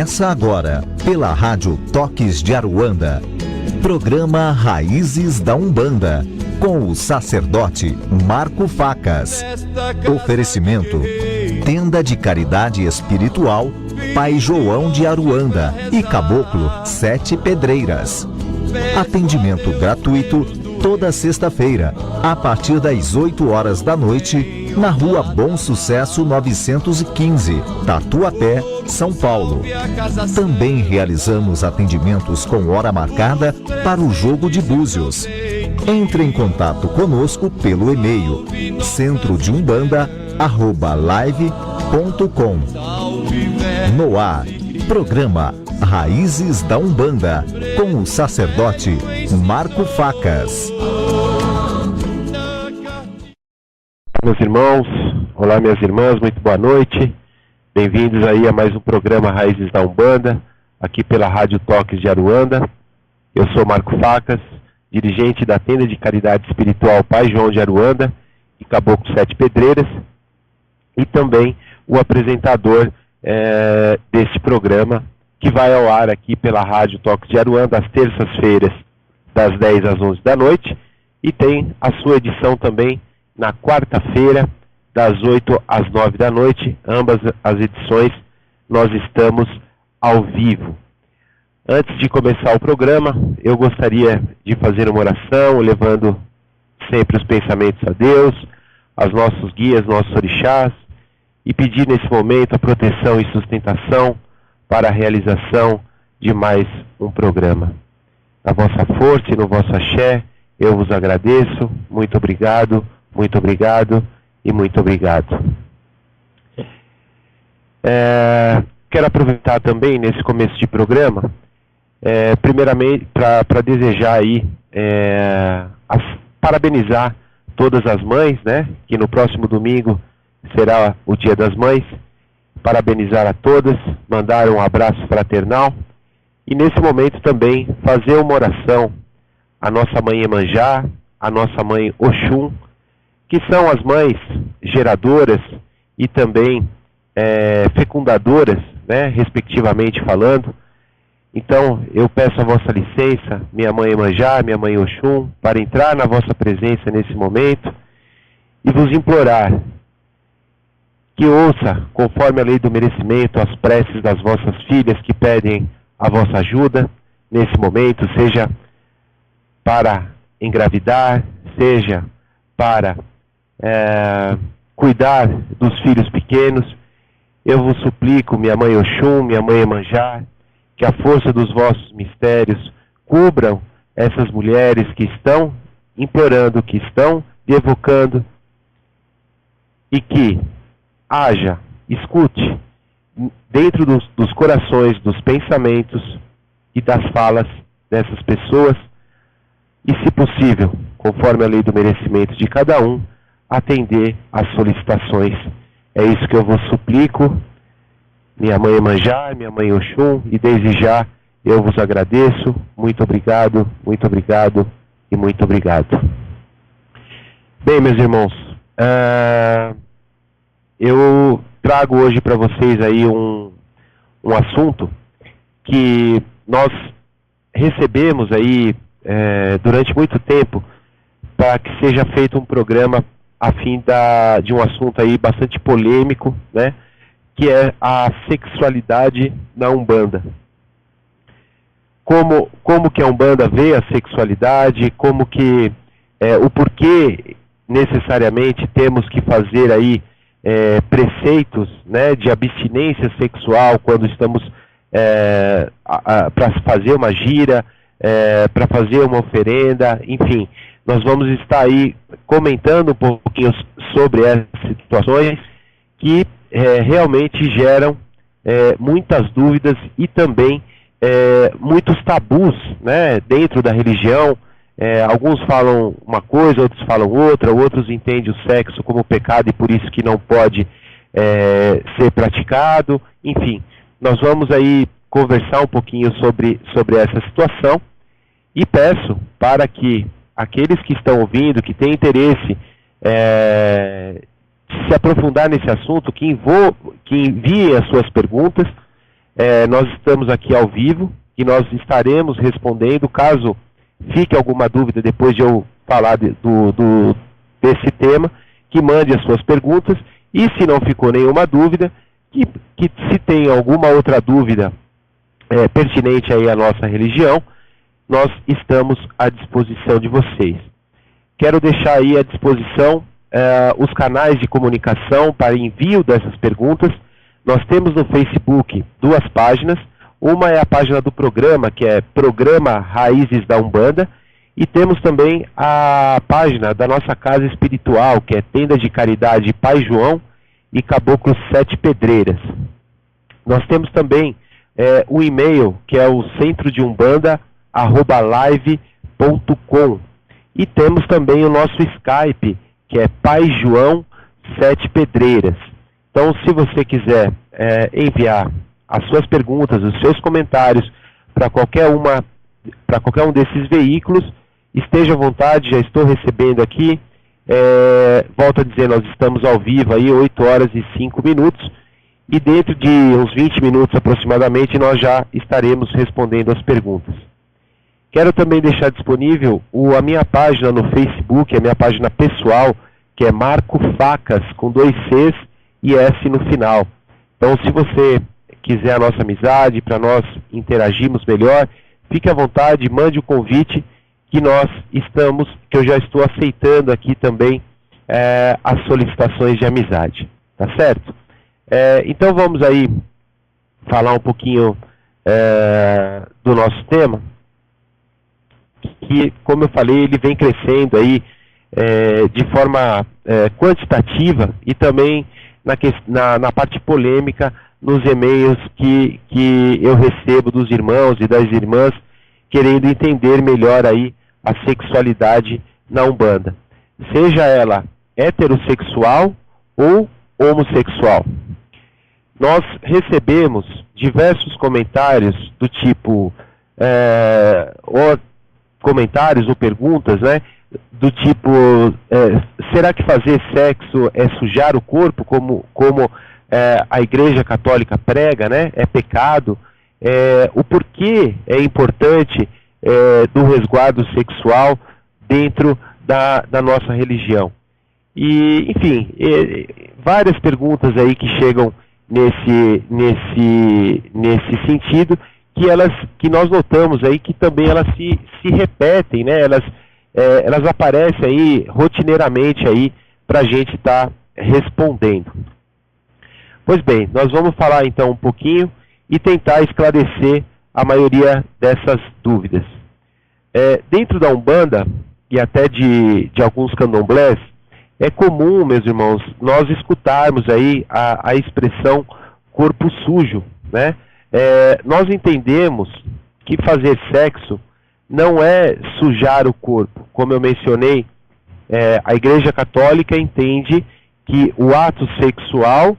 Começa agora, pela Rádio Toques de Aruanda, programa Raízes da Umbanda, com o sacerdote Marco Facas. Oferecimento: Tenda de Caridade Espiritual Pai João de Aruanda e Caboclo 7 Pedreiras. Atendimento gratuito toda sexta-feira, a partir das 8 horas da noite, na Rua Bom Sucesso 915, Tatuapé, São Paulo. Também realizamos atendimentos com hora marcada para o jogo de búzios. Entre em contato conosco pelo e-mail centrodeumbanda@live.com. No ar, programa Raízes da Umbanda, com o sacerdote Marco Facas. Meus irmãos, olá minhas irmãs, muito boa noite. Bem-vindos aí a mais um programa Raízes da Umbanda, aqui pela Rádio Toques de Aruanda. Eu sou Marco Facas, dirigente da Tenda de Caridade Espiritual Pai João de Aruanda e Caboclo 7 Pedreiras, e também o apresentador deste programa, que vai ao ar aqui pela Rádio Toques de Aruanda às terças-feiras, das 10 às 11 da noite, e tem a sua edição também na quarta-feira, das 8 às 9 da noite. Ambas as edições nós estamos ao vivo. Antes de começar o programa, eu gostaria de fazer uma oração, levando sempre os pensamentos a Deus, aos nossos guias, nossos orixás, e pedir nesse momento a proteção e sustentação para a realização de mais um programa. Na vossa força e no vosso axé, eu vos agradeço. Muito obrigado e muito obrigado. Quero aproveitar também nesse começo de programa, primeiramente para desejar aí, parabenizar todas as mães, né, que no próximo domingo será o Dia das Mães. Parabenizar a todas, mandar um abraço fraternal e nesse momento também fazer uma oração à nossa mãe Iemanjá, à nossa mãe Oxum, que são as mães geradoras e também fecundadoras, né, respectivamente falando. Então eu peço a vossa licença, minha mãe Iemanjá, minha mãe Oxum, para entrar na vossa presença nesse momento e vos implorar que ouça, conforme a lei do merecimento, as preces das vossas filhas que pedem a vossa ajuda nesse momento, seja para engravidar, seja para cuidar dos filhos pequenos. Eu vos suplico, minha mãe Oxum, minha mãe Iemanjá, que a força dos vossos mistérios cubram essas mulheres que estão implorando, que estão evocando, e que haja, escute, dentro dos corações, dos pensamentos e das falas dessas pessoas, e se possível, conforme a lei do merecimento de cada um, atender às solicitações. É isso que eu vos suplico, minha mãe Iemanjá, minha mãe Oxum, e desde já eu vos agradeço. Muito obrigado e muito obrigado. Bem, meus irmãos, eu trago hoje para vocês aí um assunto que nós recebemos aí durante muito tempo, para que seja feito um programa a fim de um assunto aí bastante polêmico, né, que é a sexualidade na Umbanda. Como que a Umbanda vê a sexualidade, como que o porquê necessariamente temos que fazer aí preceitos, né, de abstinência sexual quando estamos para fazer uma gira, para fazer uma oferenda, enfim. Nós vamos estar aí comentando um pouquinho sobre essas situações que realmente geram muitas dúvidas e também muitos tabus, né, dentro da religião. Alguns falam uma coisa, outros falam outra, outros entendem o sexo como pecado e por isso que não pode ser praticado. Enfim, nós vamos aí conversar um pouquinho sobre essa situação, e peço para que aqueles que estão ouvindo, que têm interesse se aprofundar nesse assunto, que enviem as suas perguntas, nós estamos aqui ao vivo e nós estaremos respondendo. Caso fique alguma dúvida depois de eu falar desse tema, que mande as suas perguntas, e se não ficou nenhuma dúvida, que se tem alguma outra dúvida pertinente aí à nossa religião, nós estamos à disposição de vocês. Quero deixar aí à disposição os canais de comunicação para envio dessas perguntas. Nós temos no Facebook 2 páginas. Uma é a página do programa, que é Programa Raízes da Umbanda, e temos também a página da nossa casa espiritual, que é Tenda de Caridade Pai João e Caboclo 7 Pedreiras. Nós temos também o e-mail, que é o centrodeumbanda@live.com, e temos também o nosso Skype, que é Pai João 7 Pedreiras. Então, se você quiser enviar as suas perguntas, os seus comentários para qualquer um desses veículos, esteja à vontade. Já estou recebendo aqui. Volto a dizer, nós estamos ao vivo aí 8 horas e 5 minutos, e dentro de uns 20 minutos aproximadamente nós já estaremos respondendo as perguntas. Quero também deixar disponível a minha página no Facebook, a minha página pessoal, que é Marco Facas, com 2 Cs e S no final. Então, se você quiser a nossa amizade, para nós interagirmos melhor, fique à vontade, mande o convite, que eu já estou aceitando aqui também as solicitações de amizade, tá certo? Então vamos aí falar um pouquinho do nosso tema, que, como eu falei, ele vem crescendo aí de forma quantitativa, e também na parte polêmica, nos e-mails que eu recebo dos irmãos e das irmãs, querendo entender melhor aí a sexualidade na Umbanda, seja ela heterossexual ou homossexual. Nós recebemos diversos comentários do tipo, ou comentários ou perguntas, né, do tipo, será que fazer sexo é sujar o corpo, como a Igreja Católica prega, né? É pecado. O porquê é importante do resguardo sexual dentro da nossa religião. E, enfim, várias perguntas aí que chegam nesse sentido, que nós notamos aí que também elas se repetem, né? Elas aparecem aí rotineiramente aí para a gente estar respondendo. Pois bem, nós vamos falar então um pouquinho e tentar esclarecer a maioria dessas dúvidas. Dentro da Umbanda, e até de alguns candomblés, é comum, meus irmãos, nós escutarmos aí a expressão corpo sujo, né? Nós entendemos que fazer sexo não é sujar o corpo. Como eu mencionei, a Igreja Católica entende que o ato sexual,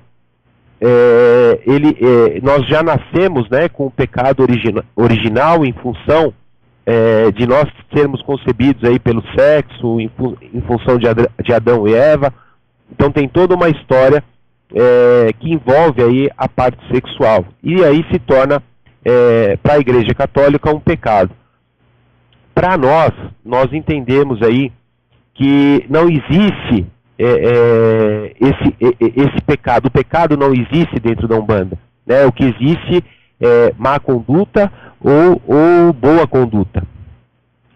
nós já nascemos, né, com o pecado original em função de nós sermos concebidos aí pelo sexo, em função de Adão e Eva. Então tem toda uma história que envolve aí a parte sexual, e aí se torna para a Igreja Católica um pecado. Para nós entendemos aí que não existe esse pecado. O pecado não existe dentro da Umbanda, né? O que existe é má conduta ou boa conduta,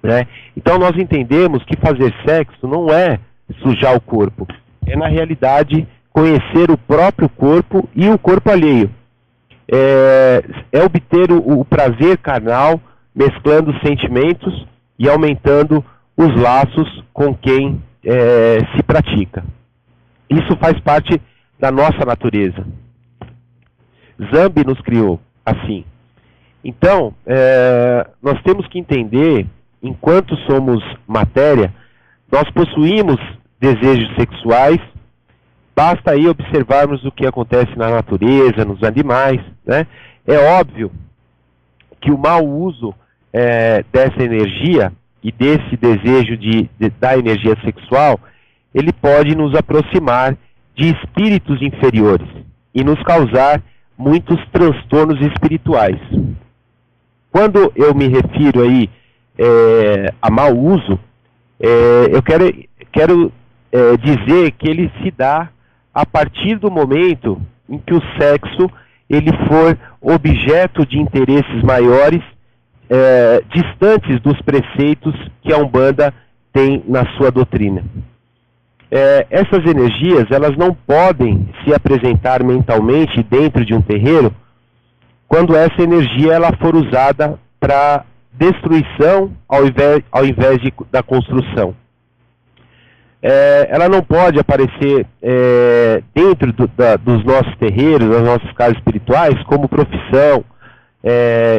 né? Então nós entendemos que fazer sexo não é sujar o corpo, é na realidade conhecer o próprio corpo e o corpo alheio, é obter o prazer carnal, mesclando sentimentos e aumentando os laços com quem se pratica. Isso faz parte da nossa natureza. Zambi nos criou assim. Então, nós temos que entender, enquanto somos matéria, nós possuímos desejos sexuais. Basta aí observarmos o que acontece na natureza, nos animais, né? É óbvio que o mau uso dessa energia e desse desejo da energia sexual, ele pode nos aproximar de espíritos inferiores e nos causar muitos transtornos espirituais. Quando eu me refiro aí a mau uso, eu quero dizer que ele se dá a partir do momento em que o sexo ele for objeto de interesses maiores, distantes dos preceitos que a Umbanda tem na sua doutrina. Essas energias, elas não podem se apresentar mentalmente dentro de um terreiro quando essa energia ela for usada para destruição ao invés da construção. Ela não pode aparecer dentro dos nossos terreiros, das nossas casas espirituais, como profissão,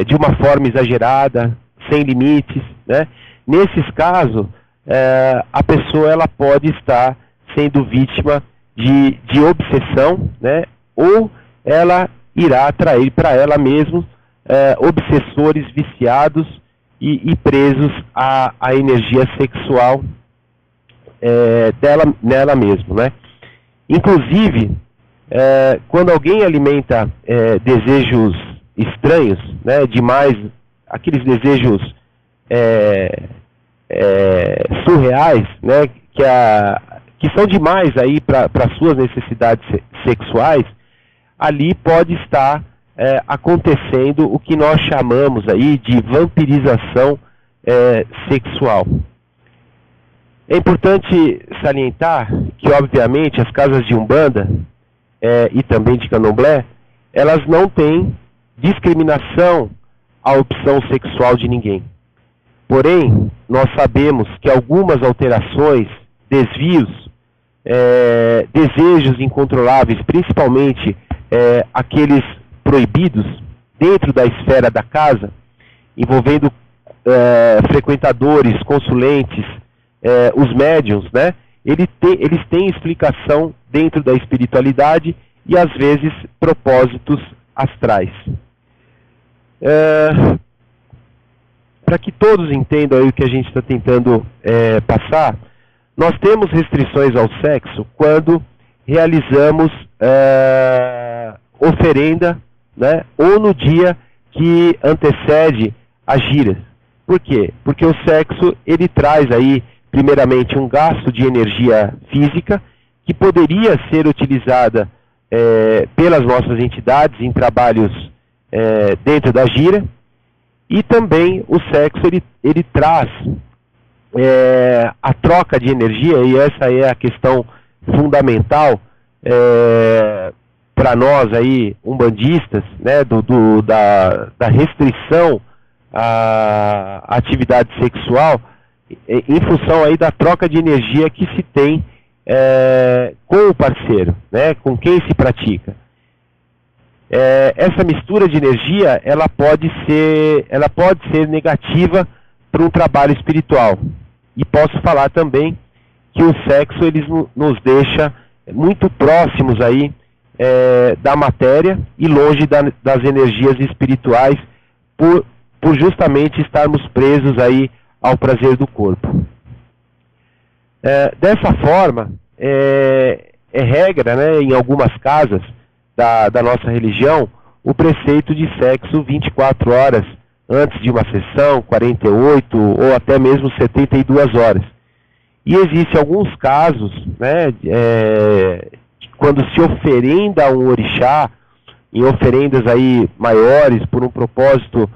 de uma forma exagerada, sem limites, né? Nesses casos, a pessoa ela pode estar sendo vítima de obsessão, né? Ou ela irá atrair para ela mesma obsessores viciados e presos à energia sexual nela mesma, né? Inclusive, quando alguém alimenta desejos estranhos, né, demais, aqueles desejos surreais, né, que são demais aí para suas necessidades sexuais, ali pode estar acontecendo o que nós chamamos aí de vampirização sexual. É importante salientar que, obviamente, as casas de Umbanda e também de Candomblé, elas não têm discriminação à opção sexual de ninguém. Porém, nós sabemos que algumas alterações, desvios, desejos incontroláveis, principalmente aqueles proibidos dentro da esfera da casa, envolvendo frequentadores, consulentes, os médiuns, né? Eles têm explicação dentro da espiritualidade e, às vezes, propósitos astrais. Para que todos entendam aí o que a gente está tentando passar, nós temos restrições ao sexo quando realizamos oferenda, né? Ou no dia que antecede a gira. Por quê? Porque o sexo ele traz aí primeiramente um gasto de energia física que poderia ser utilizada pelas nossas entidades em trabalhos dentro da gira, e também o sexo ele traz a troca de energia, e essa é a questão fundamental para nós aí umbandistas, né, da restrição à atividade sexual, em função aí da troca de energia que se tem com o parceiro, né, com quem se pratica. Essa mistura de energia, ela pode ser negativa para um trabalho espiritual. E posso falar também que o sexo ele nos deixa muito próximos aí da matéria e longe das energias espirituais, por justamente estarmos presos aí ao prazer do corpo. Dessa forma, é regra, né, em algumas casas da nossa religião, o preceito de sexo 24 horas antes de uma sessão, 48 ou até mesmo 72 horas. E existem alguns casos, né, quando se oferenda a um orixá, em oferendas aí maiores, por um propósito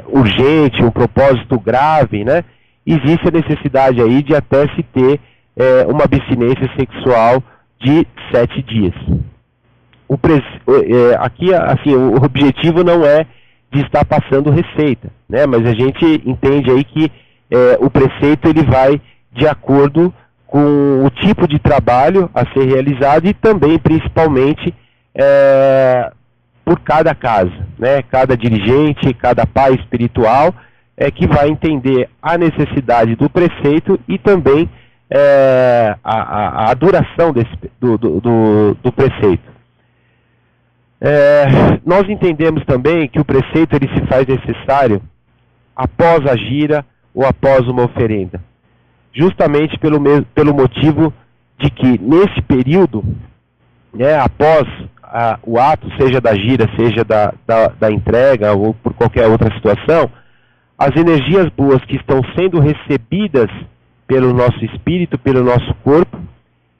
urgente, um propósito grave, né, existe a necessidade aí de até se ter uma abstinência sexual de 7 dias. Aqui, assim, o objetivo não é de estar passando receita, né, mas a gente entende aí que o preceito ele vai de acordo com o tipo de trabalho a ser realizado e também, principalmente, por cada casa, né, cada dirigente, cada pai espiritual que vai entender a necessidade do preceito e também a duração do preceito. Nós entendemos também que o preceito ele se faz necessário após a gira ou após uma oferenda, justamente pelo motivo de que nesse período né, após o ato, seja da gira, seja da entrega ou por qualquer outra situação, as energias boas que estão sendo recebidas pelo nosso espírito, pelo nosso corpo,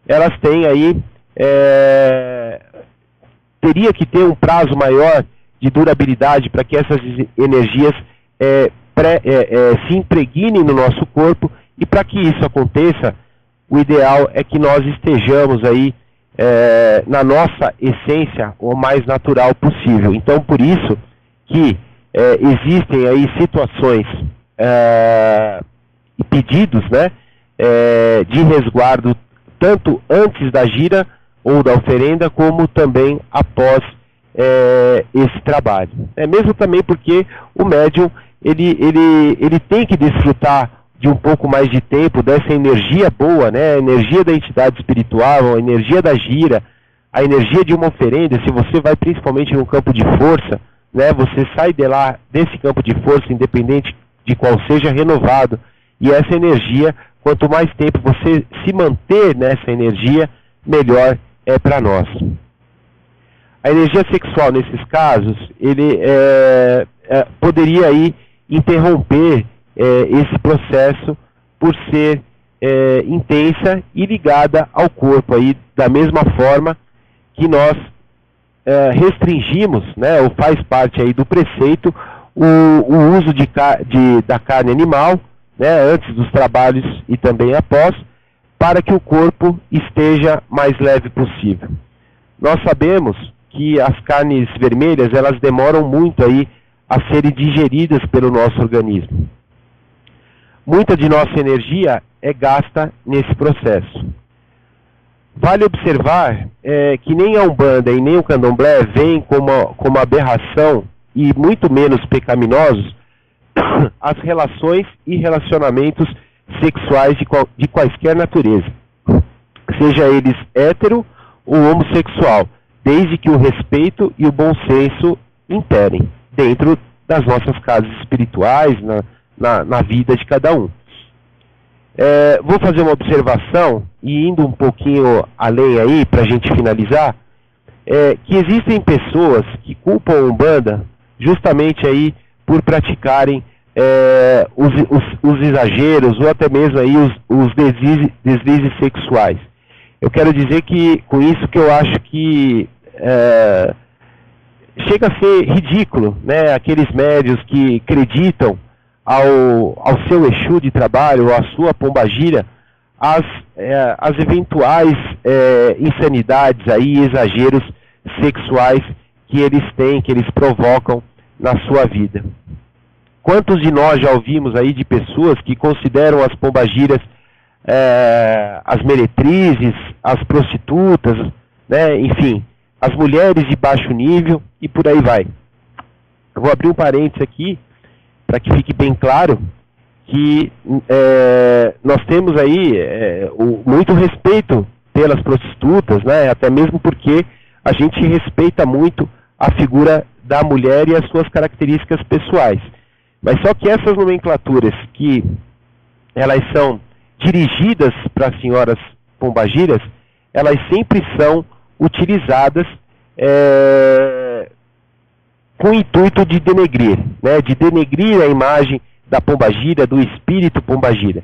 elas têm aí, teria que ter um prazo maior de durabilidade para que essas energias se impregnem no nosso corpo, e para que isso aconteça, o ideal é que nós estejamos aí na nossa essência o mais natural possível. Então, por isso que existem aí situações e pedidos, né, de resguardo tanto antes da gira ou da oferenda, como também após esse trabalho. Mesmo também porque o médium ele tem que desfrutar de um pouco mais de tempo dessa energia boa, né? A energia da entidade espiritual, a energia da gira, a energia de uma oferenda. Se você vai principalmente num campo de força, né? Você sai de lá, desse campo de força, independente de qual seja, renovado. E essa energia, quanto mais tempo você se manter nessa energia, melhor é para nós. A energia sexual, nesses casos, ele poderia aí interromper esse processo por ser intensa e ligada ao corpo, aí, da mesma forma que nós restringimos, né, ou faz parte aí do preceito, o uso da carne animal, né, antes dos trabalhos e também após, para que o corpo esteja mais leve possível. Nós sabemos que as carnes vermelhas, elas demoram muito aí a serem digeridas pelo nosso organismo. Muita de nossa energia é gasta nesse processo. Vale observar que nem a Umbanda e nem o Candomblé veem como aberração e muito menos pecaminosos as relações e relacionamentos sexuais de quaisquer natureza, seja eles hétero ou homossexual, desde que o respeito e o bom senso imperem dentro das nossas casas espirituais, na vida de cada um. Vou fazer uma observação, e indo um pouquinho além aí, para a gente finalizar, que existem pessoas que culpam a Umbanda justamente aí por praticarem os exageros, ou até mesmo aí os deslizes sexuais. Eu quero dizer que, com isso, que eu acho que chega a ser ridículo, né, aqueles médios que acreditam ao seu Exu de trabalho, ou à sua pombagira, as eventuais insanidades aí, exageros sexuais que eles têm, que eles provocam na sua vida. Quantos de nós já ouvimos aí de pessoas que consideram as pombagiras as meretrizes, as prostitutas, né, enfim, as mulheres de baixo nível, e por aí vai. Eu vou abrir um parênteses aqui, para que fique bem claro que nós temos aí muito respeito pelas prostitutas, né, até mesmo porque a gente respeita muito a figura da mulher e as suas características pessoais. Mas só que essas nomenclaturas que elas são dirigidas para as senhoras pombagiras, elas sempre são utilizadas com o intuito de denegrir, né, de denegrir a imagem da pombagira, do espírito pombagira.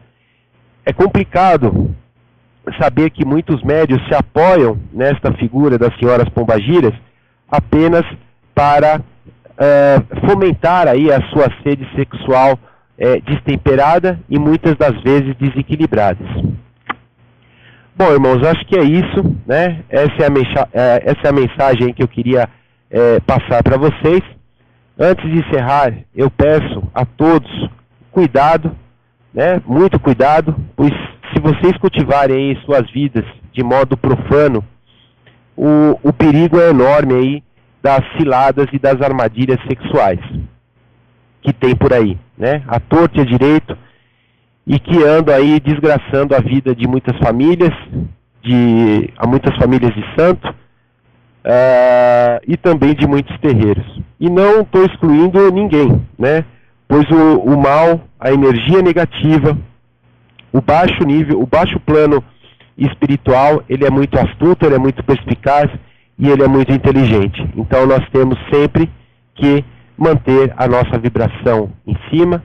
É complicado saber que muitos médios se apoiam nesta figura das senhoras pombagiras apenas para fomentar aí a sua sede sexual destemperada e muitas das vezes desequilibradas. Bom, irmãos, acho que é isso, né? Essa é a mensagem que eu queria passar para vocês. Antes de encerrar, eu peço a todos cuidado, né? Muito cuidado, pois se vocês cultivarem aí suas vidas de modo profano, o perigo é enorme aí das ciladas e das armadilhas sexuais que tem por aí, né? À torto e à direito, e que andam aí desgraçando a vida de muitas famílias, de santo, e também de muitos terreiros. E não estou excluindo ninguém, né? Pois o mal, a energia negativa, o baixo nível, o baixo plano espiritual, ele é muito astuto, ele é muito perspicaz e ele é muito inteligente. Então nós temos sempre que manter a nossa vibração em cima,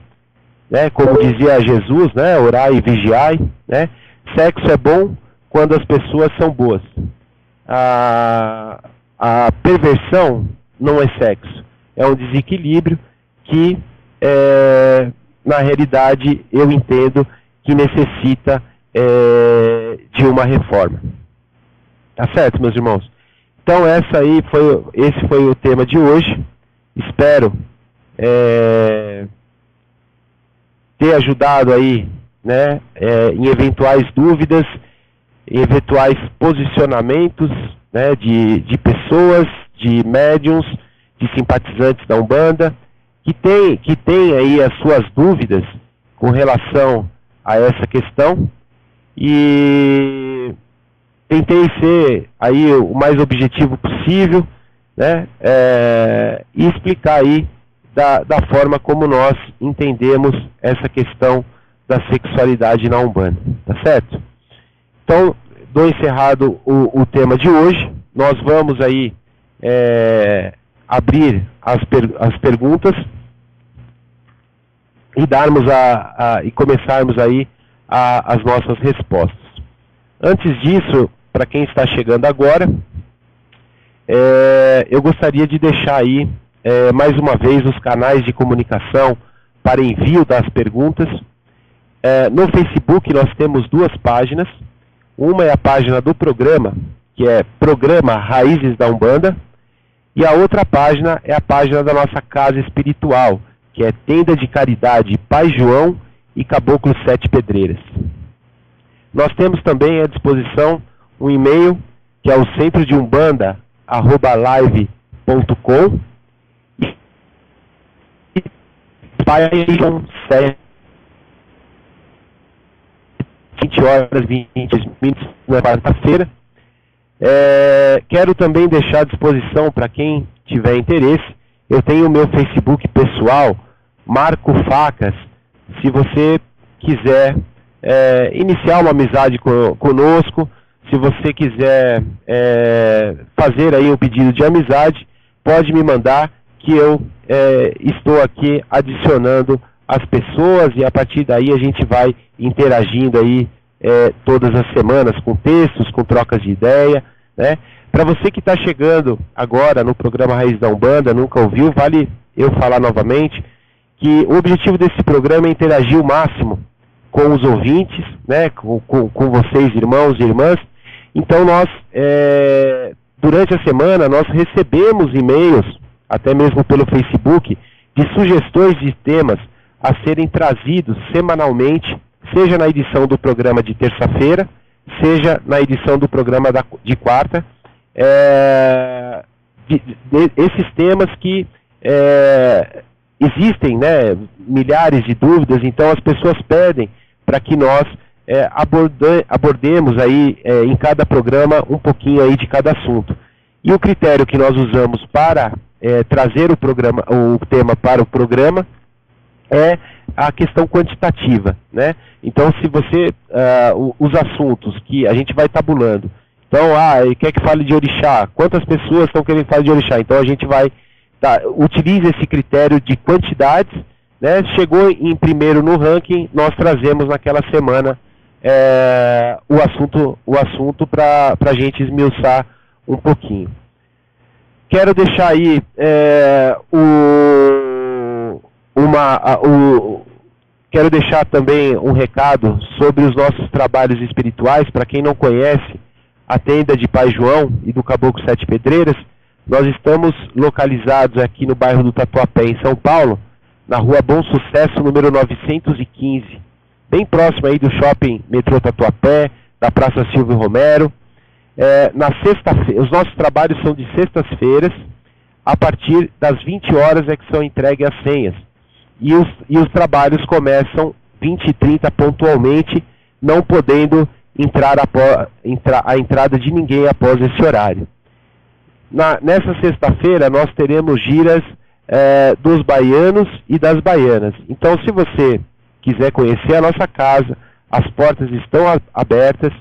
né? Como dizia Jesus, né? Orai e vigiai, né? Sexo é bom quando as pessoas são boas. A perversão não é sexo, é um desequilíbrio que, na realidade, eu entendo que necessita de uma reforma. Tá certo, meus irmãos? Então esse foi o tema de hoje. Espero ter ajudado aí, né, em eventuais dúvidas, em eventuais posicionamentos, né, de pessoas, de médiums, de simpatizantes da Umbanda, que tem aí as suas dúvidas com relação a essa questão, e tentei ser aí o mais objetivo possível, né, e explicar aí da forma como nós entendemos essa questão da sexualidade na Umbanda, tá certo? Então, dou encerrado o tema de hoje. Nós vamos aí abrir as perguntas e darmos e começarmos aí as nossas respostas. Antes disso, para quem está chegando agora, eu gostaria de deixar aí mais uma vez os canais de comunicação para envio das perguntas. No Facebook nós temos duas páginas. Uma é a página do programa, que é Programa Raízes da Umbanda, e a outra página é a página da nossa casa espiritual, que é Tenda de Caridade Pai João e Caboclo Sete Pedreiras. Nós temos também à disposição um e-mail, que é o centrodeumbanda@live.com, e Pai João 20h20 na quarta-feira. Quero também deixar à disposição para quem tiver interesse. Eu tenho o meu Facebook pessoal, Marco Facas. Se você quiser iniciar uma amizade conosco, se você quiser fazer aí um pedido de amizade, pode me mandar, que eu estou aqui adicionando as pessoas, e a partir daí a gente vai interagindo aí todas as semanas com textos, com trocas de ideia, né? Para você que está chegando agora no programa Raiz da Umbanda, nunca ouviu, vale eu falar novamente que o objetivo desse programa é interagir o máximo com os ouvintes, né? Com vocês, irmãos e irmãs. Então nós, durante a semana, nós recebemos e-mails, até mesmo pelo Facebook, de sugestões de temas a serem trazidos semanalmente, seja na edição do programa de terça-feira, seja na edição do programa de quarta, esses temas que existem, né, milhares de dúvidas, então as pessoas pedem para que nós abordemos aí em cada programa um pouquinho aí de cada assunto. E o critério que nós usamos para trazer o tema para o programa é a questão quantitativa, né? Então, se você, os assuntos que a gente vai tabulando, então, quer que fale de orixá, quantas pessoas estão querendo falar de orixá? Então a gente vai, utiliza esse critério de quantidades, né? Chegou em primeiro no ranking, nós trazemos naquela semana o assunto para a gente esmiuçar um pouquinho. Quero deixar aí quero deixar também um recado sobre os nossos trabalhos espirituais. Para quem não conhece a Tenda de Pai João e do Caboclo Sete Pedreiras, nós estamos localizados aqui no bairro do Tatuapé, em São Paulo, na rua Bom Sucesso, número 915, bem próximo aí do shopping Metrô Tatuapé, da Praça Silvio Romero. Na sexta-feira, os nossos trabalhos são de sextas-feiras, a partir das 20 horas é que são entregues as senhas. E os trabalhos começam 20h30 pontualmente, não podendo a entrada de ninguém após esse horário. Nessa sexta-feira nós teremos giras dos baianos e das baianas. Então, se você quiser conhecer a nossa casa, as portas estão abertas.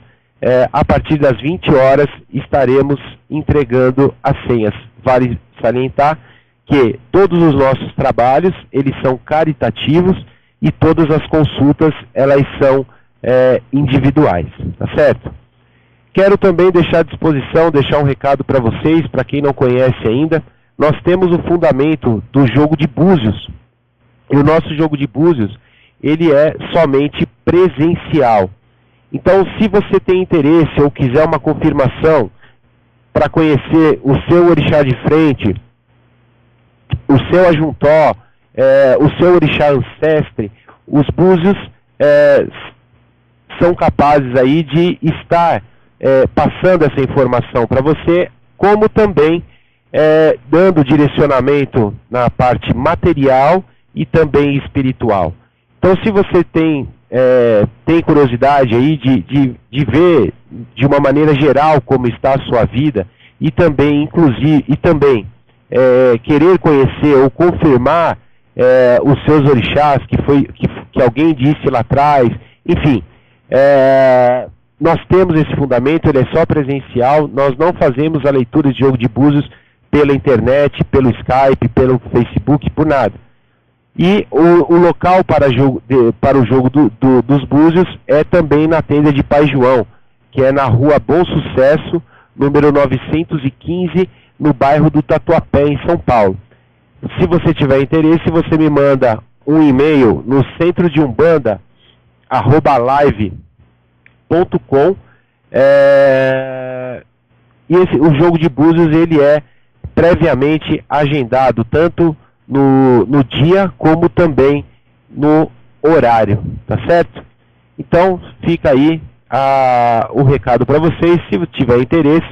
a partir das 20 horas estaremos entregando as senhas. Vale salientar que todos os nossos trabalhos, eles são caritativos e todas as consultas, elas são individuais, tá certo? Quero também deixar à disposição, deixar um recado para vocês, para quem não conhece ainda. Nós temos o fundamento do jogo de búzios. E o nosso jogo de búzios, ele é somente presencial. Então, se você tem interesse ou quiser uma confirmação para conhecer o seu orixá de frente, o seu ajuntó, o seu orixá ancestre, os búzios são capazes aí de estar passando essa informação para você, como também dando direcionamento na parte material e também espiritual. Então, se você tem curiosidade aí de ver de uma maneira geral como está a sua vida e também, querer conhecer ou confirmar os seus orixás que alguém disse lá atrás, enfim, nós temos esse fundamento, ele é só presencial, nós não fazemos a leitura de jogo de búzios pela internet, pelo Skype, pelo Facebook, por nada. E o local para o jogo dos búzios é também na tenda de Pai João, que é na rua Bom Sucesso, número 915, no bairro do Tatuapé, em São Paulo. Se você tiver interesse, você me manda um e-mail no centrodeumbanda@live.com. E o jogo de búzios, ele é previamente agendado, tanto no dia como também no horário, tá certo? Então fica aí o recado para vocês. Se tiver interesse,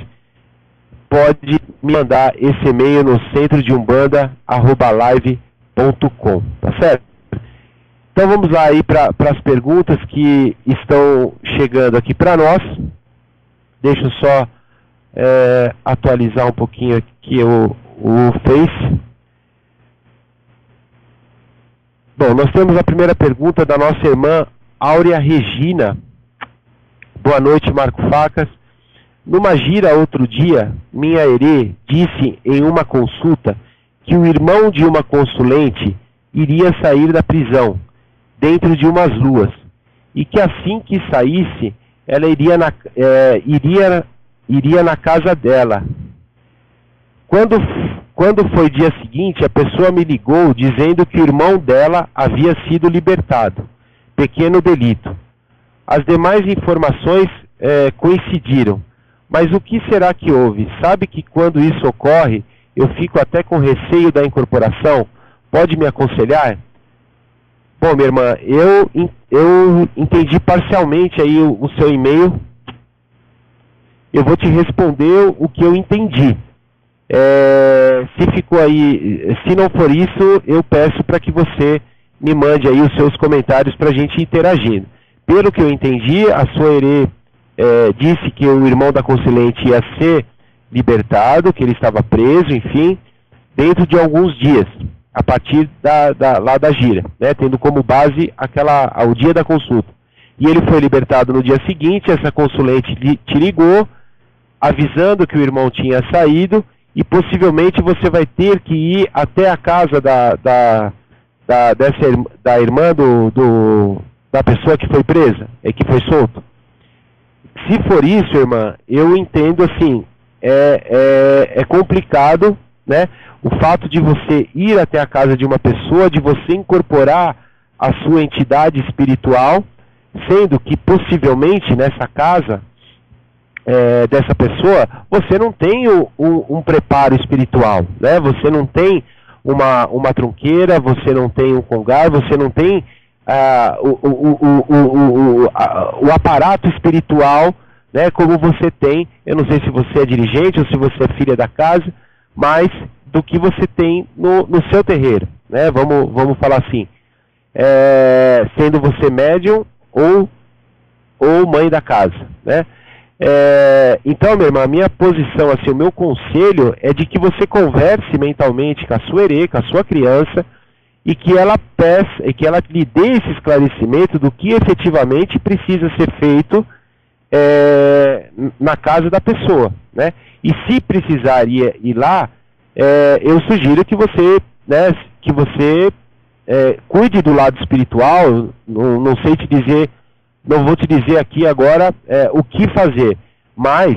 pode me mandar esse e-mail no centrodeumbanda@live.com, tá certo? Então vamos lá aí para as perguntas que estão chegando aqui para nós. Deixa eu só atualizar um pouquinho aqui o Face. Bom, nós temos a primeira pergunta da nossa irmã Áurea Regina. Boa noite, Marco Facas. Numa gira outro dia, minha herê disse em uma consulta que o irmão de uma consulente iria sair da prisão, dentro de umas luas, e que assim que saísse, ela iria na casa dela. Quando foi dia seguinte, a pessoa me ligou dizendo que o irmão dela havia sido libertado. Pequeno delito. As demais informações coincidiram. Mas o que será que houve? Sabe que quando isso ocorre, eu fico até com receio da incorporação? Pode me aconselhar? Bom, minha irmã, eu entendi parcialmente aí o seu e-mail. Eu vou te responder o que eu entendi. Se ficou aí, se não for isso, eu peço para que você me mande aí os seus comentários para a gente interagir. Pelo que eu entendi, a sua herê disse que o irmão da consulente ia ser libertado, que ele estava preso, enfim, dentro de alguns dias, a partir lá da gira, né, tendo como base o dia da consulta. E ele foi libertado no dia seguinte. Essa consulente te ligou, avisando que o irmão tinha saído, e possivelmente você vai ter que ir até a casa da irmã da pessoa que foi presa, que foi solto. Se for isso, irmã, eu entendo assim, é complicado, né? O fato de você ir até a casa de uma pessoa, de você incorporar a sua entidade espiritual, sendo que possivelmente nessa casa dessa pessoa, você não tem um preparo espiritual, né? Você não tem uma trunqueira, você não tem um congar, você não tem o aparato espiritual, né, como você tem. Eu não sei se você é dirigente ou se você é filha da casa, mas do que você tem no seu terreiro, né? Vamos falar assim, sendo você médium ou mãe da casa, né? Então, minha irmã, a minha posição, assim, o meu conselho é de que você converse mentalmente com a sua herê, com a sua criança, e que ela lhe dê esse esclarecimento do que efetivamente precisa ser feito na casa da pessoa, né? E se precisar ir lá, eu sugiro que você, né, cuide do lado espiritual. Não sei te dizer, não vou te dizer aqui agora o que fazer, mas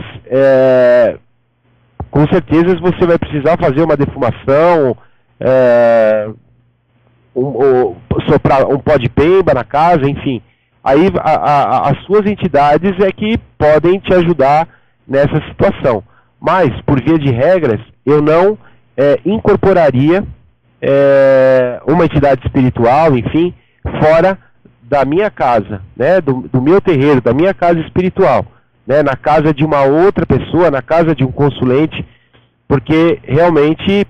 com certeza você vai precisar fazer uma defumação, soprar um pó de pemba na casa, enfim. Aí as suas entidades é que podem te ajudar nessa situação. Mas, por via de regras, eu não incorporaria uma entidade espiritual, enfim, fora da minha casa, né, do meu terreiro, da minha casa espiritual, né, na casa de uma outra pessoa, na casa de um consulente, porque realmente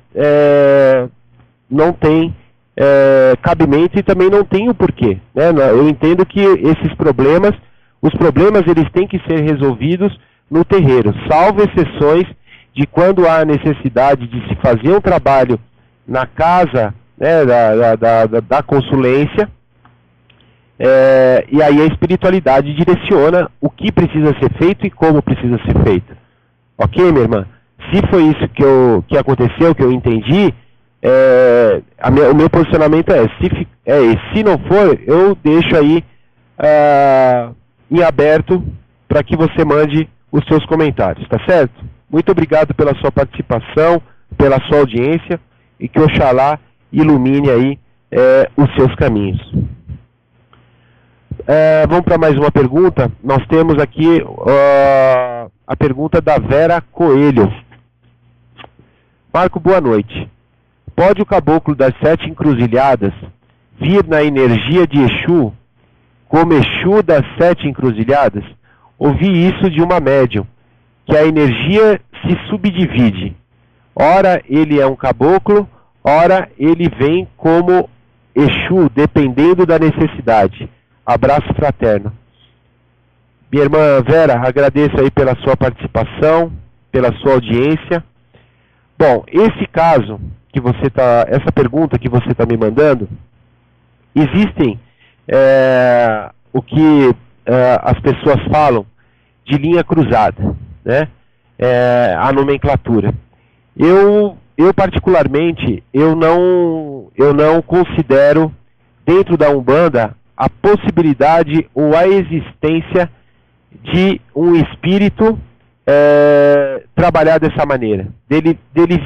não tem cabimento e também não tem o porquê, né? Eu entendo que os problemas eles têm que ser resolvidos no terreiro, salvo exceções de quando há necessidade de se fazer um trabalho na casa, né, da consulência, e aí a espiritualidade direciona o que precisa ser feito e como precisa ser feito. Ok, minha irmã? Se foi isso que aconteceu, que eu entendi, o meu posicionamento é esse. Se não for, eu deixo aí em aberto para que você mande os seus comentários, tá certo? Muito obrigado pela sua participação, pela sua audiência, e que Oxalá ilumine aí os seus caminhos. Vamos para mais uma pergunta. Nós temos aqui a pergunta da Vera Coelho. Marco, boa noite. Pode o caboclo das 7 encruzilhadas vir na energia de Exu como Exu das 7 encruzilhadas? Ouvi isso de uma médium, que a energia se subdivide. Ora ele é um caboclo, ora ele vem como Exu, dependendo da necessidade. Abraço fraterno. Minha irmã Vera, agradeço aí pela sua participação, pela sua audiência. Bom, essa pergunta que você está me mandando, existem o que as pessoas falam de linha cruzada, né? A nomenclatura. Eu particularmente, eu não considero dentro da Umbanda a possibilidade ou a existência de um espírito trabalhar dessa maneira, dele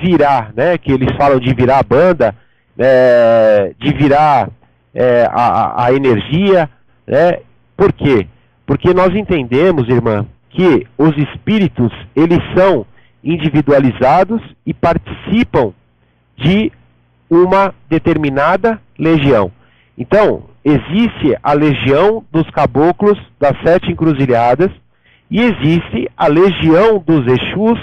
virar, né, que eles falam de virar a banda, de virar a energia, né? Por quê? Porque nós entendemos, irmã, que os espíritos, eles são individualizados e participam de uma determinada legião. Então, existe a legião dos caboclos das 7 encruzilhadas, e existe a legião dos Exus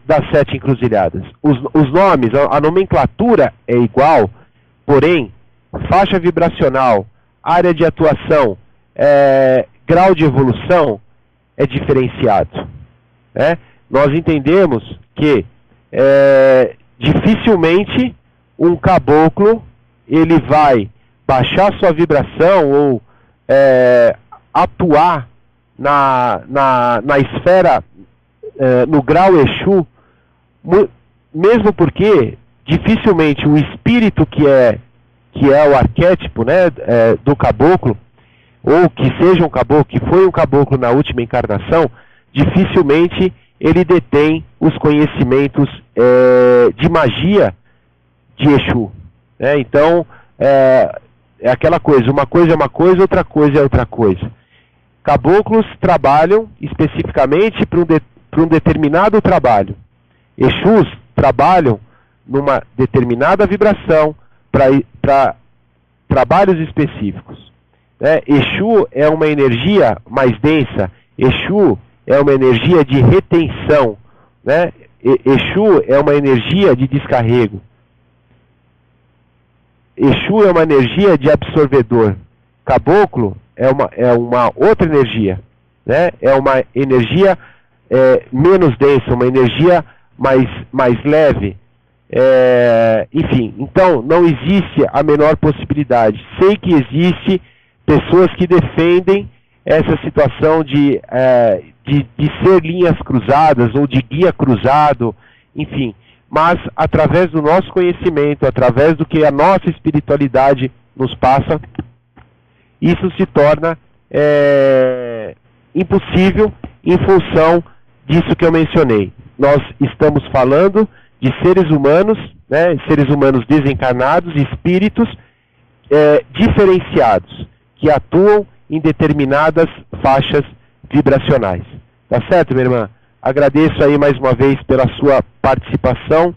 das 7 encruzilhadas. Os nomes, a nomenclatura é igual, porém, faixa vibracional, área de atuação, grau de evolução é diferenciado, né? Nós entendemos que dificilmente um caboclo ele vai baixar sua vibração ou atuar na esfera, no grau Exu, mesmo porque dificilmente o espírito que é o arquétipo, né, do caboclo, ou que seja um caboclo, que foi um caboclo na última encarnação, dificilmente ele detém os conhecimentos de magia de Exu, né? Então, é aquela coisa, uma coisa é uma coisa, outra coisa é outra coisa. Caboclos trabalham especificamente para um determinado trabalho. Exus trabalham numa determinada vibração para trabalhos específicos. Exu é uma energia mais densa. Exu é uma energia de retenção, né? Exu é uma energia de descarrego. Exu é uma energia de absorvedor. Caboclo é uma outra energia, né? É uma energia menos densa, uma energia mais leve. Enfim, então não existe a menor possibilidade. Sei que existe pessoas que defendem essa situação de ser linhas cruzadas ou de guia cruzado, enfim, mas através do nosso conhecimento, através do que a nossa espiritualidade nos passa, isso se torna impossível em função disso que eu mencionei. Nós estamos falando de seres humanos, né, seres humanos desencarnados, espíritos diferenciados, que atuam em determinadas faixas vibracionais. Tá certo, minha irmã? Agradeço aí mais uma vez pela sua participação.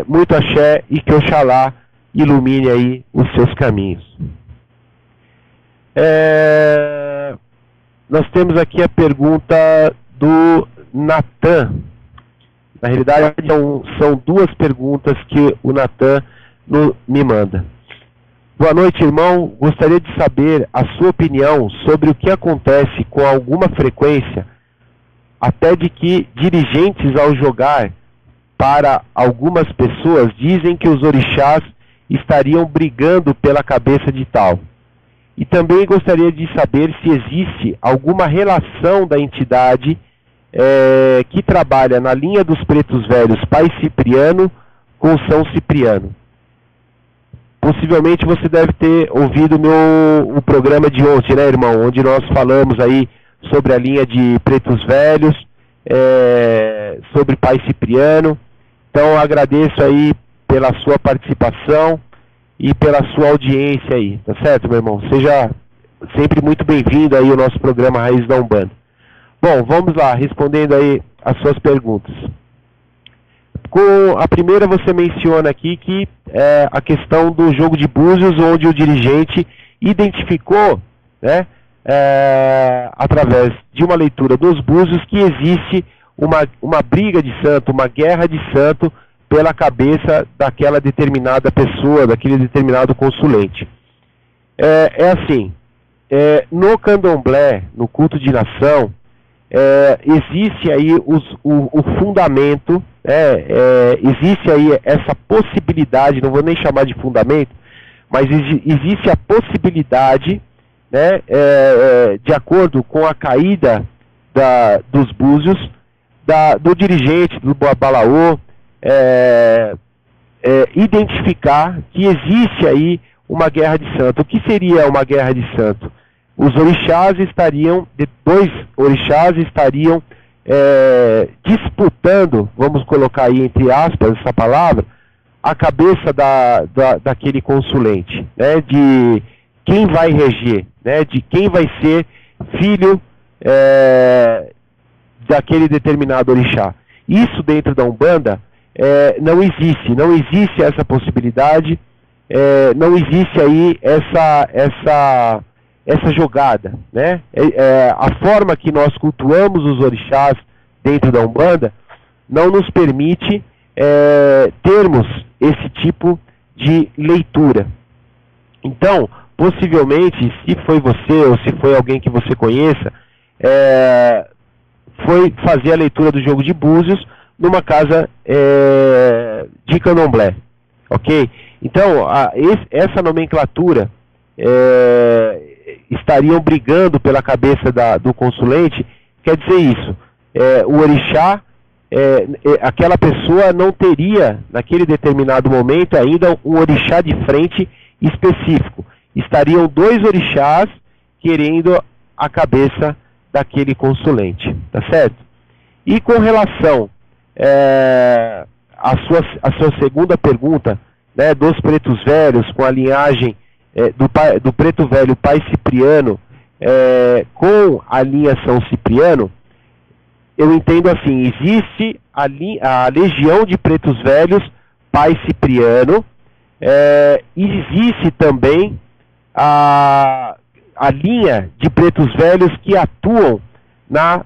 Muito axé e que Oxalá ilumine aí os seus caminhos. Nós temos aqui a pergunta do Natan. Na realidade, são duas perguntas que o Natan me manda. Boa noite, irmão. Gostaria de saber a sua opinião sobre o que acontece com alguma frequência, até de que dirigentes, ao jogar para algumas pessoas, dizem que os orixás estariam brigando pela cabeça de tal. E também gostaria de saber se existe alguma relação da entidade que trabalha na linha dos pretos velhos Pai Cipriano com São Cipriano. Possivelmente você deve ter ouvido o programa de ontem, né, irmão? Onde nós falamos aí sobre a linha de pretos velhos, sobre Pai Cipriano. Então agradeço aí pela sua participação e pela sua audiência aí, tá certo, meu irmão? Seja sempre muito bem-vindo aí ao nosso programa Raiz da Umbanda. Bom, vamos lá, respondendo aí as suas perguntas. Com a primeira você menciona aqui que a questão do jogo de búzios, onde o dirigente identificou, né, através de uma leitura dos búzios, que existe uma briga de santo, uma guerra de santo pela cabeça daquela determinada pessoa, daquele determinado consulente. Assim, no candomblé, no culto de nação, existe aí o fundamento, existe aí essa possibilidade, não vou nem chamar de fundamento, mas existe a possibilidade, né, de acordo com a caída dos búzios, do dirigente, do Babalaô, identificar que existe aí uma guerra de santo. O que seria uma guerra de santo? Os orixás dois orixás estariam disputando, vamos colocar aí entre aspas essa palavra, a cabeça daquele consulente, né, de quem vai reger, né, de quem vai ser filho daquele determinado orixá. Isso dentro da Umbanda não existe essa possibilidade, não existe aí essa jogada, né? A forma que nós cultuamos os orixás dentro da Umbanda não nos permite termos esse tipo de leitura. Então, possivelmente, se foi você ou se foi alguém que você conheça, foi fazer a leitura do jogo de búzios numa casa de candomblé, ok? Então, essa nomenclatura estariam brigando pela cabeça do consulente, quer dizer isso, o orixá, aquela pessoa não teria, naquele determinado momento, ainda um orixá de frente específico. Estariam dois orixás querendo a cabeça daquele consulente, tá certo? E com relação à sua segunda pergunta, né, dos pretos velhos, com a linhagem do preto velho Pai Cipriano com a linha São Cipriano, eu entendo assim, existe a legião de pretos velhos Pai Cipriano, existe também a linha de pretos velhos que atuam na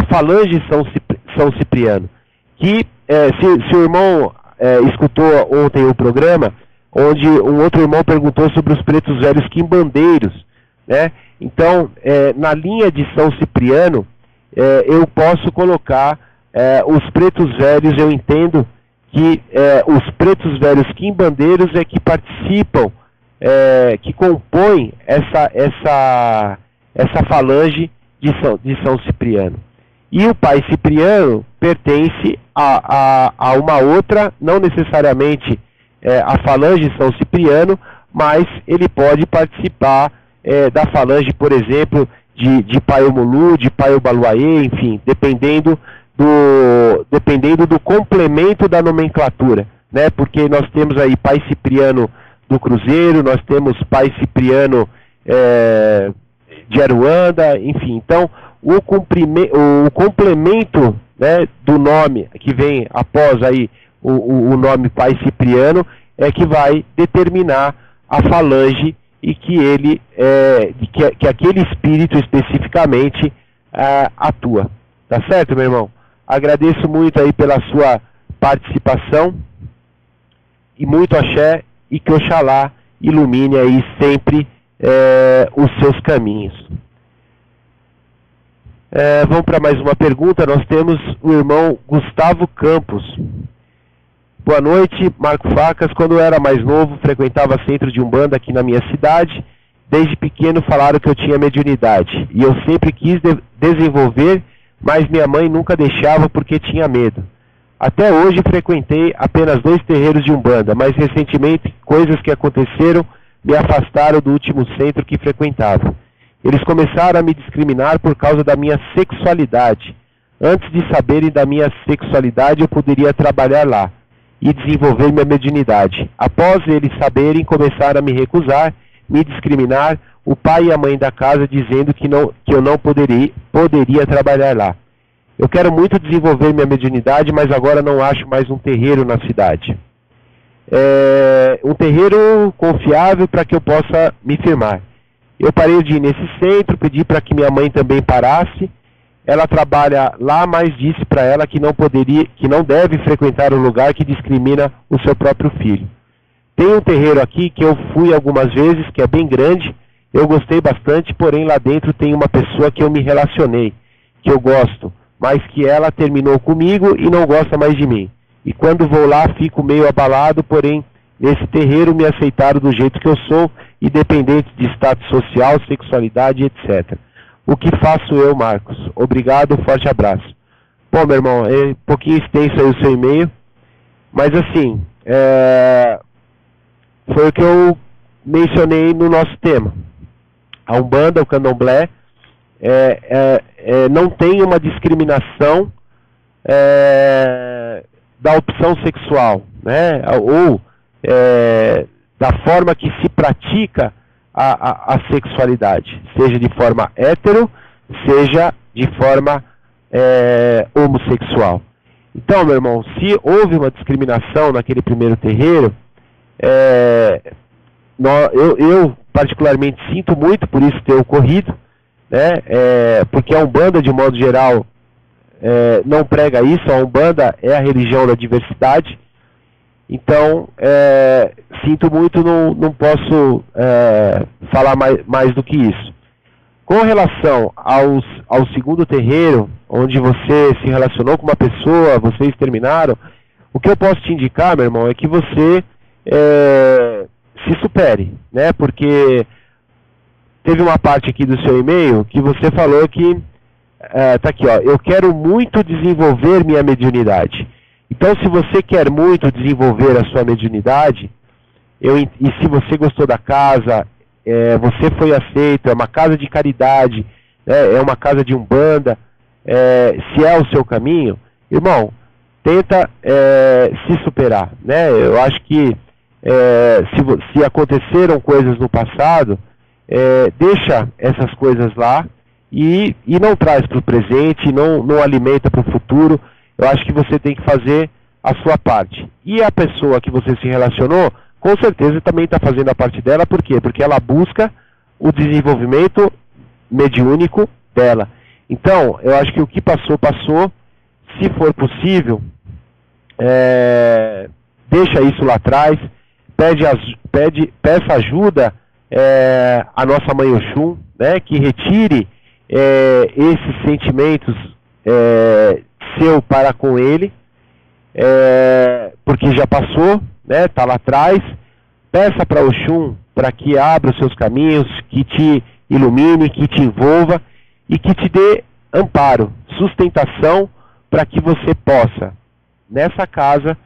falange São Cipriano, que se o irmão escutou ontem o programa, onde um outro irmão perguntou sobre os pretos velhos quimbandeiros, né? Então, na linha de São Cipriano, eu posso colocar os pretos velhos, eu entendo que os pretos velhos quimbandeiros que participam que compõem essa falange de São Cipriano. E o pai Cipriano pertence a uma outra, não necessariamente a falange São Cipriano, mas ele pode participar da falange, por exemplo, de Paiomulu, de Paiobaluaê, enfim, dependendo do complemento da nomenclatura, né? Porque nós temos aí pai Cipriano do Cruzeiro, nós temos pai Cipriano de Aruanda, enfim. Então, o complemento, né, do nome que vem após aí o nome pai Cipriano é que vai determinar a falange e que que aquele espírito especificamente atua. Tá certo, meu irmão? Agradeço muito aí pela sua participação e muito axé, e que Oxalá ilumine aí sempre os seus caminhos. Vamos para mais uma pergunta. Nós temos o irmão Gustavo Campos. Boa noite, Marco Facas. Quando eu era mais novo, frequentava centro de Umbanda aqui na minha cidade. Desde pequeno falaram que eu tinha mediunidade. E eu sempre quis desenvolver, mas minha mãe nunca deixava porque tinha medo. Até hoje frequentei apenas 2 terreiros de Umbanda, mas recentemente coisas que aconteceram me afastaram do último centro que frequentava. Eles começaram a me discriminar por causa da minha sexualidade. Antes de saberem da minha sexualidade, eu poderia trabalhar lá e desenvolver minha mediunidade. Após eles saberem, começaram a me recusar, me discriminar, o pai e a mãe da casa dizendo que eu não poderia trabalhar lá. Eu quero muito desenvolver minha mediunidade, mas agora não acho mais um terreiro na cidade. Um terreiro confiável para que eu possa me firmar. Eu parei de ir nesse centro, pedi para que minha mãe também parasse. Ela trabalha lá, mas disse para ela que não deve frequentar um lugar que discrimina o seu próprio filho. Tem um terreiro aqui que eu fui algumas vezes, que é bem grande, eu gostei bastante, porém lá dentro tem uma pessoa que eu me relacionei, que eu gosto, mas que ela terminou comigo e não gosta mais de mim. E quando vou lá fico meio abalado, porém nesse terreiro me aceitaram do jeito que eu sou, independente de status social, sexualidade, etc. O que faço eu, Marcos? Obrigado, forte abraço. Bom, meu irmão, é um pouquinho extenso aí o seu e-mail, mas assim, foi o que eu mencionei no nosso tema. A Umbanda, o Candomblé, não tem uma discriminação da opção sexual, né? Ou da forma que se pratica a sexualidade, seja de forma hétero, seja de forma homossexual. Então, meu irmão, se houve uma discriminação naquele primeiro terreiro, eu particularmente sinto muito por isso ter ocorrido, né? Porque a Umbanda, de modo geral, não prega isso. A Umbanda é a religião da diversidade. Então, sinto muito, não posso falar mais do que isso. Com relação ao segundo terreiro, onde você se relacionou com uma pessoa, vocês terminaram, o que eu posso te indicar, meu irmão, é que você se supere, né? Porque teve uma parte aqui do seu e-mail que você falou que, tá aqui, ó, eu quero muito desenvolver minha mediunidade. Então, se você quer muito desenvolver a sua mediunidade, e se você gostou da casa, você foi aceito, é uma casa de caridade, é uma casa de Umbanda, se é o seu caminho, irmão, tenta se superar, né? Eu acho que se aconteceram coisas no passado, deixa essas coisas lá e não traz para o presente, não alimenta para o futuro. Eu acho que você tem que fazer a sua parte. E a pessoa que você se relacionou, com certeza também está fazendo a parte dela. Por quê? Porque ela busca o desenvolvimento mediúnico dela. Então, eu acho que o que passou, passou. Se for possível, deixa isso lá atrás. Peça ajuda à nossa Mãe Oxum, né, que retire esses sentimentos seu para com ele, porque já passou, né, tá lá atrás. Peça para Oxum para que abra os seus caminhos, que te ilumine, que te envolva e que te dê amparo, sustentação para que você possa, nessa casa,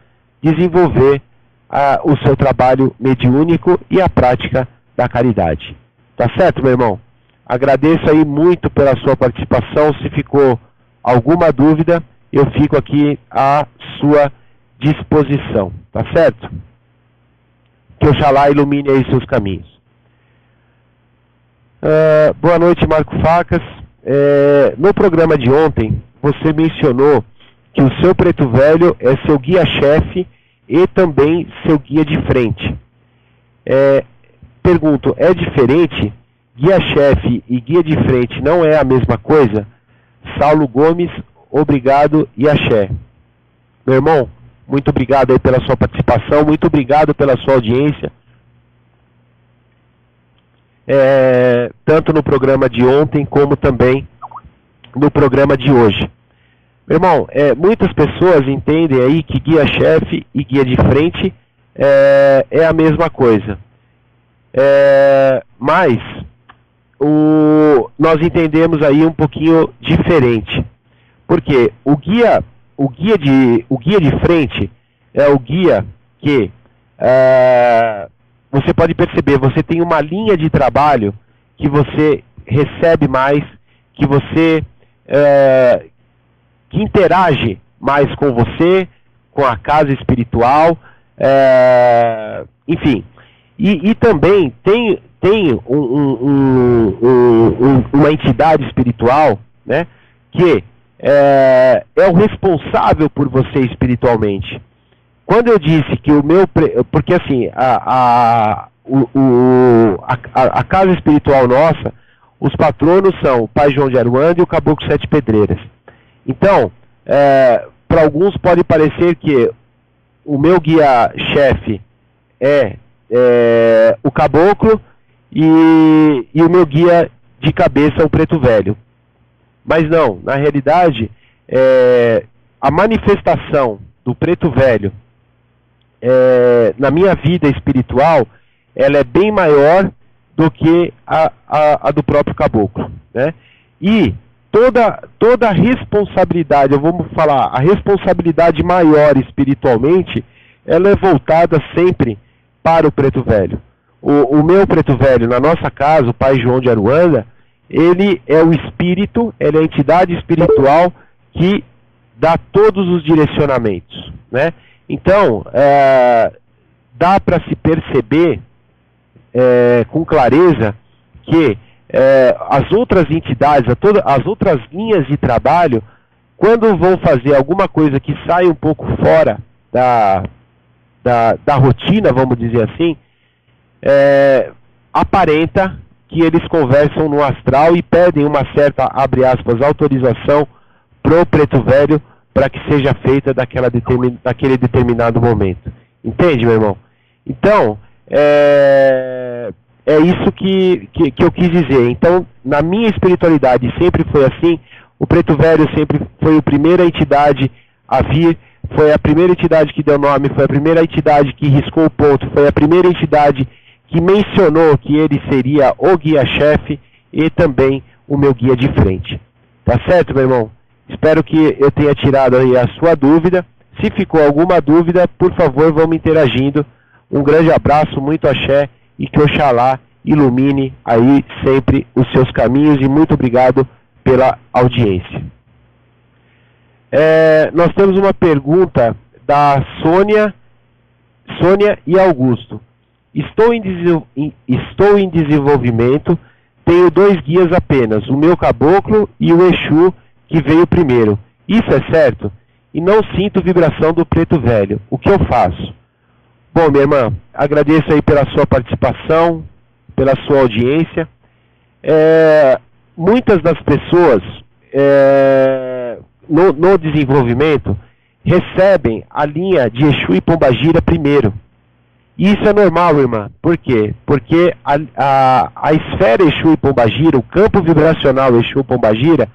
desenvolver o seu trabalho mediúnico e a prática da caridade. Tá certo, meu irmão? Agradeço aí muito pela sua participação. Se ficou alguma dúvida, eu fico aqui à sua disposição. Tá certo? Que Oxalá ilumine aí seus caminhos. Boa noite, Marco Facas. No programa de ontem, você mencionou que o seu preto velho é seu guia-chefe e também seu guia de frente. Pergunto, é diferente? Guia-chefe e guia de frente não é a mesma coisa? Saulo Gomes, obrigado e axé. Meu irmão, muito obrigado aí pela sua participação, muito obrigado pela sua audiência. Tanto no programa de ontem, como também no programa de hoje. Meu irmão, muitas pessoas entendem aí que guia-chefe e guia de frente é a mesma coisa. Mas nós entendemos aí um pouquinho diferente. Porque o guia de frente é o guia que você pode perceber, você tem uma linha de trabalho que você recebe mais, que você que interage mais com você, com a casa espiritual, enfim. E também tem uma entidade espiritual, né, que é o responsável por você espiritualmente. Quando eu disse que o meu... Porque assim, a casa espiritual nossa, os patronos são o Pai João de Aruanda e o Caboclo Sete Pedreiras. Então, para alguns pode parecer que o meu guia-chefe é o Caboclo e o meu guia de cabeça é o Preto Velho. Mas não, na realidade, a manifestação do Preto Velho na minha vida espiritual, ela é bem maior do que a do próprio Caboclo, né? E toda a responsabilidade, vamos falar, a responsabilidade maior espiritualmente, ela é voltada sempre para o Preto Velho. O meu Preto Velho, na nossa casa, o Pai João de Aruanda, ele é o espírito, ele é a entidade espiritual que dá todos os direcionamentos, né? Então, dá para se perceber com clareza que as outras entidades, as outras linhas de trabalho, quando vão fazer alguma coisa que sai um pouco fora da rotina, vamos dizer assim, aparenta que eles conversam no astral e pedem uma certa, abre aspas, autorização pro Preto Velho para que seja feita daquele determinado momento. Entende, meu irmão? Então, é isso que eu quis dizer. Então, na minha espiritualidade sempre foi assim. O Preto Velho sempre foi a primeira entidade a vir, foi a primeira entidade que deu nome, foi a primeira entidade que riscou o ponto, foi a primeira entidade que mencionou que ele seria o guia-chefe e também o meu guia de frente. Tá certo, meu irmão? Espero que eu tenha tirado aí a sua dúvida. Se ficou alguma dúvida, por favor, vamos interagindo. Um grande abraço, muito axé, e que Oxalá ilumine aí sempre os seus caminhos, e muito obrigado pela audiência. Nós temos uma pergunta da Sônia e Augusto. Estou em desenvolvimento, tenho 2 guias apenas, o meu Caboclo e o Exu, que veio primeiro. Isso é certo? E não sinto vibração do Preto Velho. O que eu faço? Bom, minha irmã, agradeço aí pela sua participação, pela sua audiência. Muitas das pessoas no desenvolvimento recebem a linha de Exu e Pombagira primeiro. Isso é normal, irmã. Por quê? Porque a esfera Exu e Pombagira, o campo vibracional Exu e Pombagira,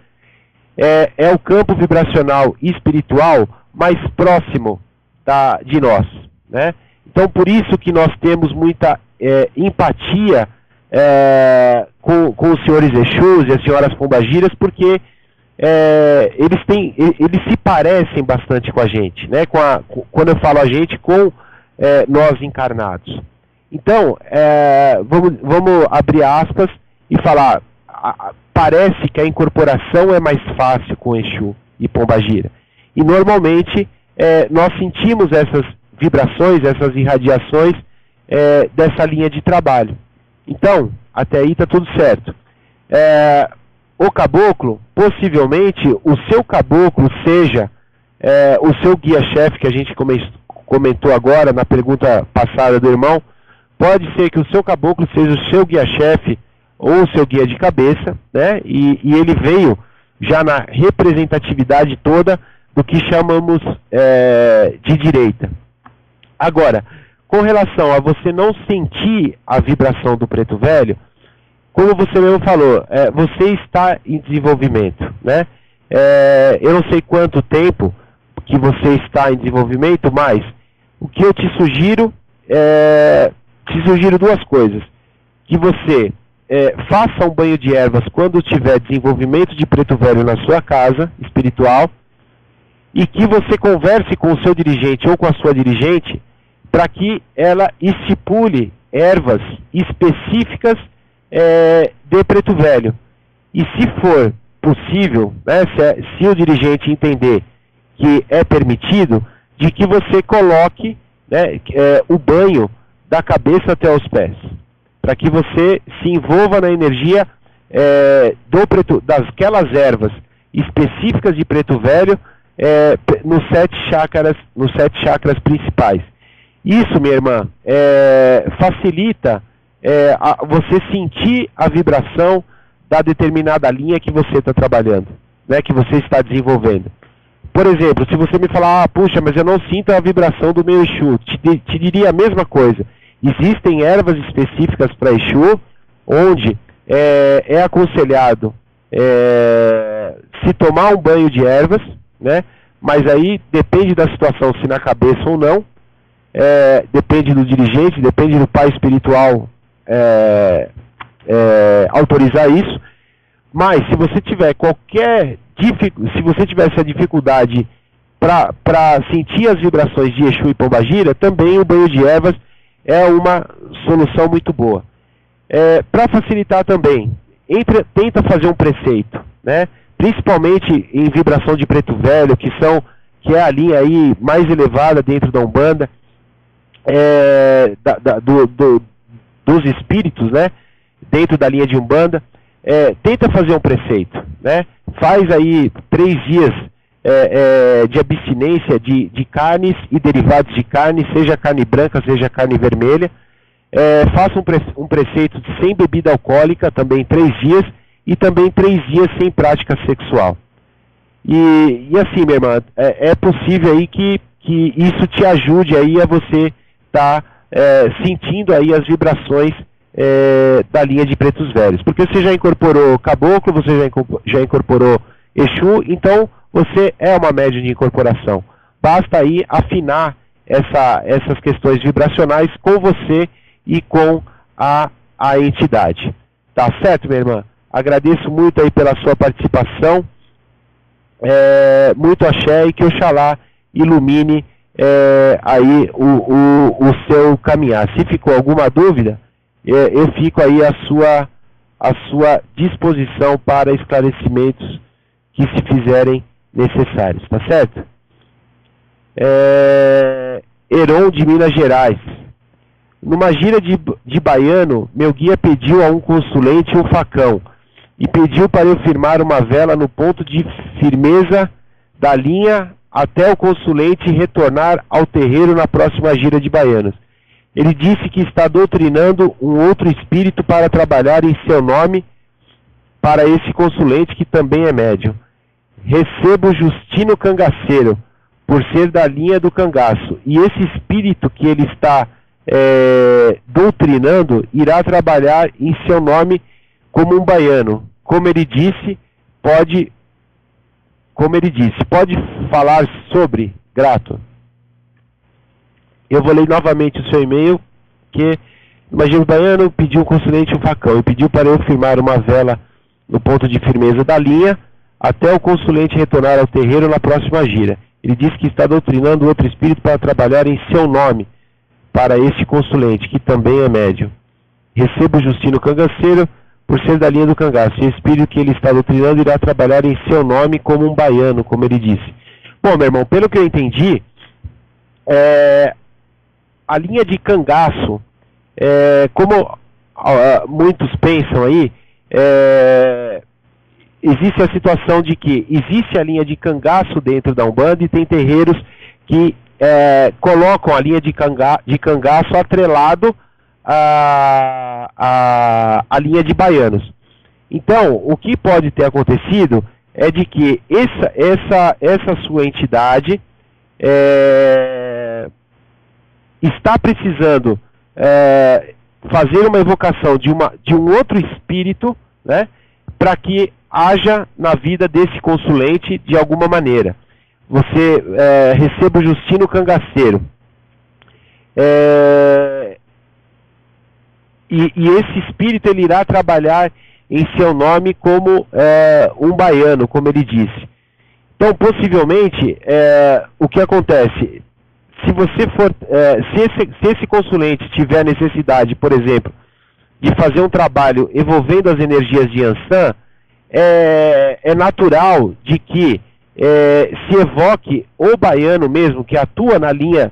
é o campo vibracional espiritual mais próximo de nós, né? Então, por isso que nós temos muita empatia com os senhores Exus e as senhoras Pombagiras, porque eles se parecem bastante com a gente, né? Quando eu falo a gente, com nós encarnados. Então, vamos abrir aspas e falar, parece que a incorporação é mais fácil com Exu e Pombagira. E normalmente nós sentimos essas vibrações, essas irradiações dessa linha de trabalho. Então, até aí está tudo certo. O caboclo, possivelmente, o seu caboclo seja o seu guia-chefe, que a gente comentou agora na pergunta passada do irmão. Pode ser que o seu caboclo seja o seu guia-chefe ou o seu guia de cabeça, né? E ele veio já na representatividade toda do que chamamos de direita. Agora, com relação a você não sentir a vibração do preto velho, como você mesmo falou, você está em desenvolvimento, né? Eu não sei quanto tempo que você está em desenvolvimento, mas o que eu te sugiro duas coisas. Que você faça um banho de ervas quando tiver desenvolvimento de preto velho na sua casa espiritual, e que você converse com o seu dirigente ou com a sua dirigente para que ela estipule ervas específicas de preto velho. E se for possível, né, se o dirigente entender que é permitido, de que você coloque, né, o banho da cabeça até os pés, para que você se envolva na energia daquelas ervas específicas de preto velho nos 7 chakras principais. Isso, minha irmã, facilita você sentir a vibração da determinada linha que você está trabalhando, né, que você está desenvolvendo. Por exemplo, se você me falar, puxa, mas eu não sinto a vibração do meu Exu, te diria a mesma coisa. Existem ervas específicas para Exu, onde é aconselhado se tomar um banho de ervas, né? Mas aí depende da situação, se na cabeça ou não, depende do dirigente, depende do pai espiritual autorizar isso. Mas se você tiver se você tiver essa dificuldade para sentir as vibrações de Exu e Pombagira, também o banho de ervas é uma solução muito boa. Para facilitar também, tenta fazer um preceito, né? Principalmente em vibração de preto velho, que é a linha aí mais elevada dentro da Umbanda, dos espíritos, né? Dentro da linha de Umbanda. Tenta fazer um preceito, né? Faz aí 3 dias de abstinência de carnes e derivados de carne, seja carne branca, seja carne vermelha. Faça um preceito sem bebida alcoólica, também 3 dias, e também 3 dias sem prática sexual. E assim, minha irmã, é possível aí que isso te ajude aí a você estar sentindo aí as vibrações da linha de pretos velhos. Porque você já incorporou caboclo, você já incorporou Exu, então você é uma médium de incorporação. Basta aí afinar essas questões vibracionais com você e com a entidade. Tá certo, minha irmã? Agradeço muito aí pela sua participação. Muito axé, e que Oxalá ilumine aí o seu caminhar. Se ficou alguma dúvida, eu fico aí à sua disposição para esclarecimentos que se fizerem necessários, tá certo? Heron de Minas Gerais. Numa gira de baiano, meu guia pediu a um consulente um facão e pediu para eu firmar uma vela no ponto de firmeza da linha até o consulente retornar ao terreiro na próxima gira de baianos. Ele disse que está doutrinando um outro espírito para trabalhar em seu nome para esse consulente que também é médium. Recebo Justino Cangaceiro, por ser da linha do cangaço. E esse espírito que ele está doutrinando irá trabalhar em seu nome como um baiano. Como ele disse, pode falar sobre, grato. Eu vou ler novamente o seu e-mail, que Imagina o baiano pediu um consulente um facão e pediu para eu firmar uma vela no ponto de firmeza da linha até o consulente retornar ao terreiro na próxima gira. Ele disse que está doutrinando outro espírito para trabalhar em seu nome para este consulente, que também é médium. Recebo Justino Cangaceiro por ser da linha do cangaço. E o espírito que ele está doutrinando irá trabalhar em seu nome como um baiano, como ele disse. Bom, meu irmão, pelo que eu entendi, a linha de cangaço, como muitos pensam aí, existe a situação de que existe a linha de cangaço dentro da Umbanda e tem terreiros que colocam a linha de cangaço atrelado à linha de baianos. Então, o que pode ter acontecido é de que essa sua entidade está precisando fazer uma evocação de um outro espírito, né, para que haja na vida desse consulente de alguma maneira. Você receba o Justino Cangaceiro. E esse espírito ele irá trabalhar em seu nome como um baiano, como ele disse. Então, possivelmente, o que acontece? Se você for, se esse consulente tiver necessidade, por exemplo, de fazer um trabalho envolvendo as energias de Yansan, é natural de que se evoque o baiano mesmo, que atua na linha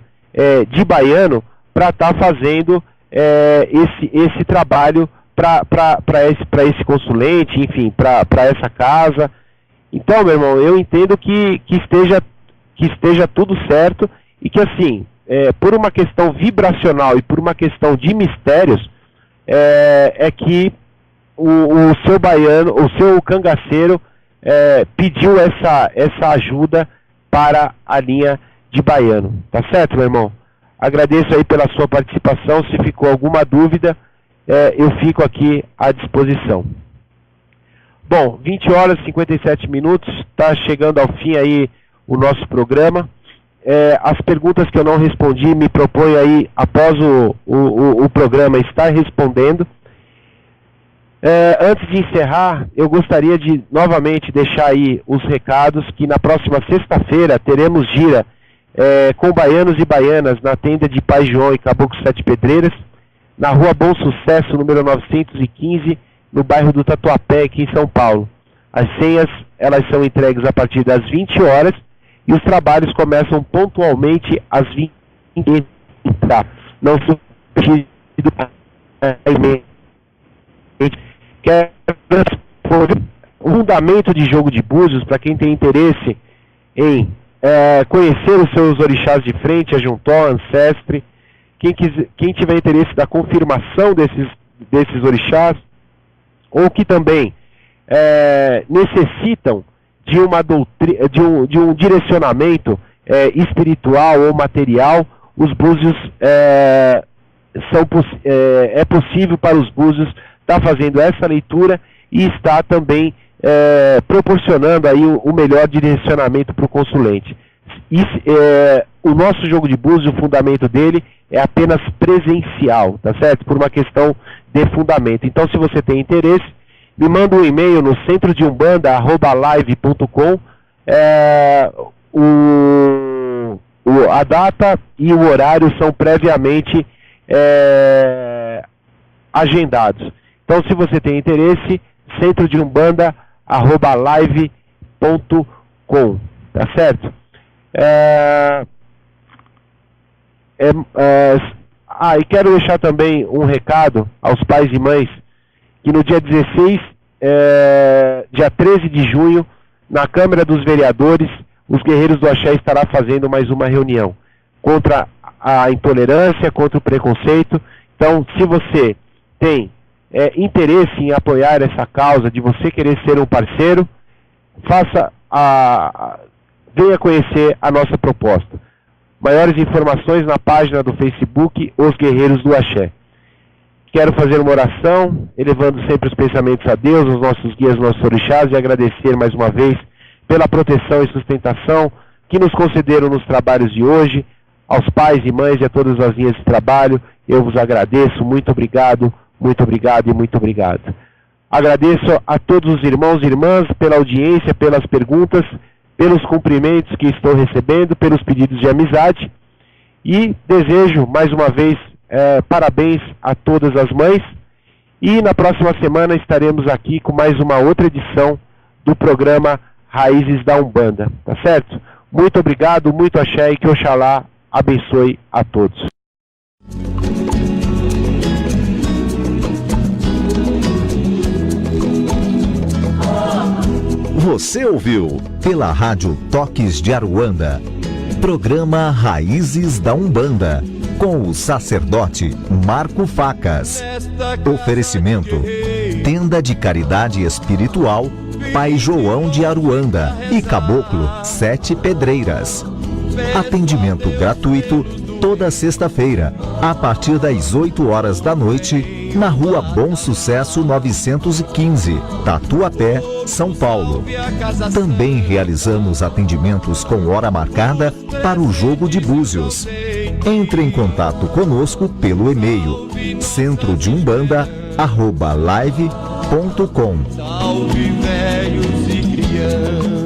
de baiano, para estar fazendo esse trabalho para esse consulente, enfim, para essa casa. Então, meu irmão, eu entendo que esteja tudo certo e que, assim, por uma questão vibracional e por uma questão de mistérios, que o seu baiano, o seu cangaceiro pediu essa ajuda para a linha de baiano. Tá certo, meu irmão? Agradeço aí pela sua participação. Se ficou alguma dúvida, eu fico aqui à disposição. Bom, 20 horas e 57 minutos, está chegando ao fim aí o nosso programa. As perguntas que eu não respondi, me proponho aí, após o programa, estar respondendo. Antes de encerrar, eu gostaria de novamente deixar aí os recados que na próxima sexta-feira teremos gira com baianos e baianas na tenda de Pai João e Caboclo Sete Pedreiras, na rua Bom Sucesso, número 915, no bairro do Tatuapé, aqui em São Paulo. As senhas, elas são entregues a partir das 20 horas e os trabalhos começam pontualmente às 20 h Não sou o fundamento de jogo de búzios, para quem tem interesse em conhecer os seus orixás de frente, Ajuntó, Ancestre, quem tiver interesse da confirmação desses orixás, ou que também necessitam de uma de um direcionamento espiritual ou material, os búzios é possível para os búzios estar fazendo essa leitura e está também proporcionando aí o melhor direcionamento para o consulente. O nosso jogo de búzios, o fundamento dele é apenas presencial, tá certo? Por uma questão de fundamento. Então, se você tem interesse, me manda um e-mail no centrodeumbanda@live.com. A data e o horário são previamente agendados. Então, se você tem interesse, centrodeumbanda@live.com, tá certo? E quero deixar também um recado aos pais e mães, que no dia 16, dia 13 de junho, na Câmara dos Vereadores, os Guerreiros do Axé estará fazendo mais uma reunião contra a intolerância, contra o preconceito. Então, se você tem interesse em apoiar essa causa, de você querer ser um parceiro, venha conhecer a nossa proposta. Maiores informações na página do Facebook, Os Guerreiros do Axé. Quero fazer uma oração, elevando sempre os pensamentos a Deus, aos nossos guias, nossos orixás, e agradecer mais uma vez pela proteção e sustentação que nos concederam nos trabalhos de hoje, Aos pais e mães e a todas as linhas de trabalho, eu vos agradeço. Muito obrigado, muito obrigado e muito obrigado. Agradeço a todos os irmãos e irmãs pela audiência, pelas perguntas, pelos cumprimentos que estou recebendo, pelos pedidos de amizade. E desejo, mais uma vez, parabéns a todas as mães. E na próxima semana estaremos aqui com mais uma outra edição do programa Raízes da Umbanda. Tá certo? Muito obrigado, muito axé e que Oxalá abençoe a todos. Você ouviu pela Rádio Toques de Aruanda, programa Raízes da Umbanda, com o sacerdote Marco Facas. Oferecimento: Tenda de Caridade Espiritual Pai João de Aruanda e Caboclo 7 Pedreiras. Atendimento gratuito toda sexta-feira, a partir das 8 horas da noite, na Rua Bom Sucesso 915, Tatuapé, São Paulo. Também realizamos atendimentos com hora marcada para o jogo de búzios. Entre em contato conosco pelo e-mail centrodeumbanda@live.com. Salve velhos e crianças.